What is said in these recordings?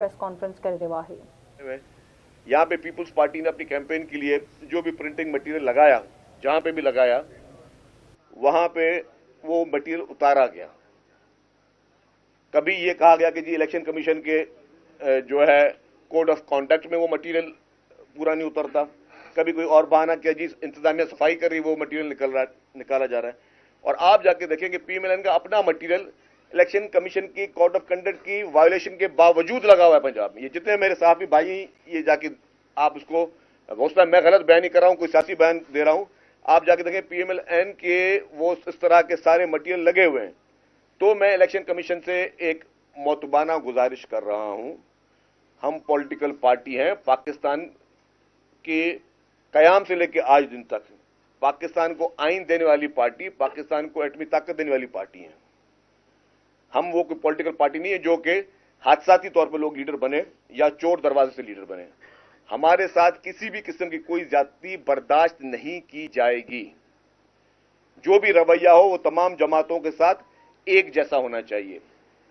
Press conference कर रहा है। यहाँ पे पीपुल्स पार्टी ने अपनी कैंपेन के लिए जो भी प्रिंटिंग मटेरियल लगाया, जहां पे भी लगाया, वहां पे वो मटेरियल उतारा गया। कभी ये कहा गया कि जी इलेक्शन कमीशन के जो है कोड ऑफ कॉन्डक्ट में वो मटेरियल पूरा नहीं उतरता। कभी कोई और बहाना किया जी इंतजामिया सफाई कर रही, वो मटेरियल निकाला जा रहा है। और आप जाके देखेंगे पीएमएलएन का अपना मटेरियल इलेक्शन कमीशन की कोड ऑफ कंडक्ट की वायोलेशन के बावजूद लगा हुआ है पंजाब में। ये जितने मेरे साहबी भाई, ये जाके आप उसको, हौसला मैं गलत बयान नहीं कर रहा हूं, कोई सियासी बयान दे रहा हूं, आप जाके देखें पीएमएलएन के वो इस तरह के सारे मटेरियल लगे हुए हैं। तो मैं इलेक्शन कमीशन से एक मोतबाना गुजारिश कर रहा हूं, हम पॉलिटिकल पार्टी हैं, पाकिस्तान के कयाम से लेकर आज दिन तक पाकिस्तान को आइन देने वाली पार्टी, पाकिस्तान को एटमी ताकत देने वाली पार्टी है। हम वो कोई पॉलिटिकल पार्टी नहीं है जो कि हादसाती तौर पर लोग लीडर बने या चोर दरवाजे से लीडर बने। हमारे साथ किसी भी किस्म की कोई ज्यादती बर्दाश्त नहीं की जाएगी। जो भी रवैया हो वो तमाम जमातों के साथ एक जैसा होना चाहिए।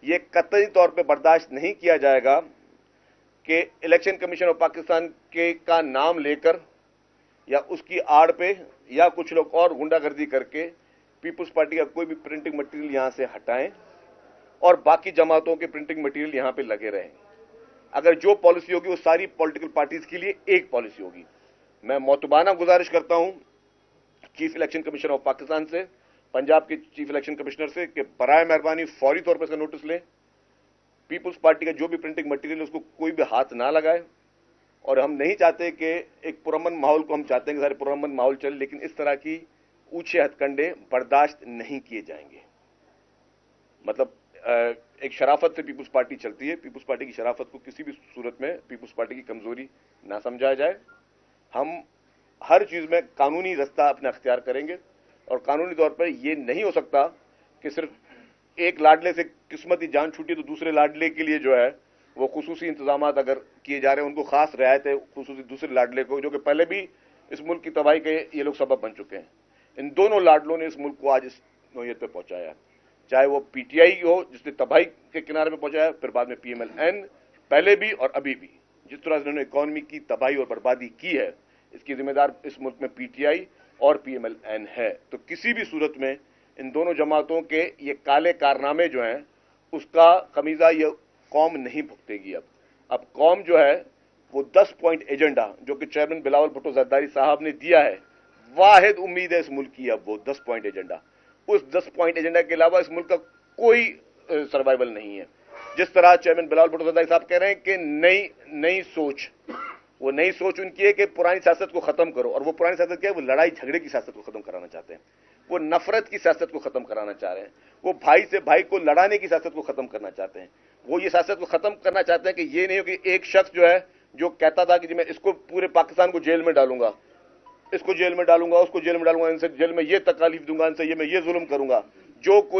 ये कतई तौर पे बर्दाश्त नहीं किया जाएगा कि इलेक्शन कमीशन ऑफ पाकिस्तान के का नाम लेकर या उसकी आड़ पे या कुछ लोग और गुंडागर्दी करके पीपुल्स पार्टी का कोई भी प्रिंटिंग मटेरियल यहां से हटाएं और बाकी जमातों के प्रिंटिंग मटेरियल यहां पे लगे रहें। अगर जो पॉलिसी होगी वो सारी पॉलिटिकल पार्टीज के लिए एक पॉलिसी होगी। मैं मोतबाना गुजारिश करता हूं chief election commissioner of Pakistan से, पंजाब के चीफ इलेक्शन कमिश्नर से कि बराए मेहरबानी फौरी तौर पर इसका नोटिस लें। पीपुल्स पार्टी का जो भी प्रिंटिंग मटेरियल उसको कोई भी हाथ ना लगाए। और हम नहीं चाहते कि एक पुरअमन माहौल को, हम चाहते हैं कि सारे पुरअमन माहौल चले, लेकिन इस तरह की ऊंचे हथकंडे बर्दाश्त नहीं किए जाएंगे। मतलब एक शराफत से पीपुल्स पार्टी चलती है। पीपुल्स पार्टी की शराफत को किसी भी सूरत में पीपुल्स पार्टी की कमजोरी ना समझा जाए। हम हर चीज में कानूनी रास्ता अपना अख्तियार करेंगे और कानूनी तौर पर यह नहीं हो सकता कि सिर्फ एक लाडले से किस्मती जान छूटी तो दूसरे लाडले के लिए जो है वो खुसूसी इंतजाम अगर किए जा रहे हैं, उनको खास रियायत है खुसूसी दूसरे लाडले को, जो कि पहले भी इस मुल्क की तबाही के ये लोग सबब बन चुके हैं। इन दोनों लाडलों ने इस मुल्क को आज इस नौयत पे पहुंचाया है, चाहे वो पीटीआई हो जिसने तबाही के किनारे पे पहुंचाया, फिर बाद में पीएमएलएन, पहले भी और अभी भी जिस तरह से उन्होंने इकॉनमी की तबाही और बर्बादी की है, इसकी जिम्मेदार इस मुल्क में पीटीआई और पीएमएलएन है। तो किसी भी सूरत में इन दोनों जमातों के ये काले कारनामे जो हैं उसका खमीजा ये कौम नहीं भुगतेगी। अब कौम जो है वो 10 पॉइंट एजेंडा जो कि चेयरमैन बिलावल भुट्टो जरदारी साहब ने दिया है, वाहिद उम्मीद है इस मुल्क की अब वो 10 पॉइंट एजेंडा, उस 10 पॉइंट एजेंडा के अलावा इस मुल्क का कोई सर्वाइवल नहीं है। जिस तरह चेयरमैन बिलावल भुट्टो जरदारी साहब कह रहे हैं कि नई सोच, वो नई सोच उनकी है कि पुरानी सियासत को खत्म करो। और वो पुरानी सियासत क्या है? वो लड़ाई झगड़े की सियासत को खत्म कराना चाहते हैं, वो नफरत की सियासत को खत्म कराना चाह रहे हैं, वो भाई से भाई को लड़ाने की सियासत को खत्म करना चाहते हैं। वो ये सियासत को खत्म करना चाहते हैं कि ये नहीं हो कि एक शख्स जो है जो कहता था कि मैं इसको पूरे पाकिस्तान को जेल में डालूंगा, इसको जेल में डालूंगा, उसको जेल में डालूंगा, इनसे जेल में ये तकलीफ दूंगा, इनसे ये मैं ये जुल्म करूंगा, जो कोई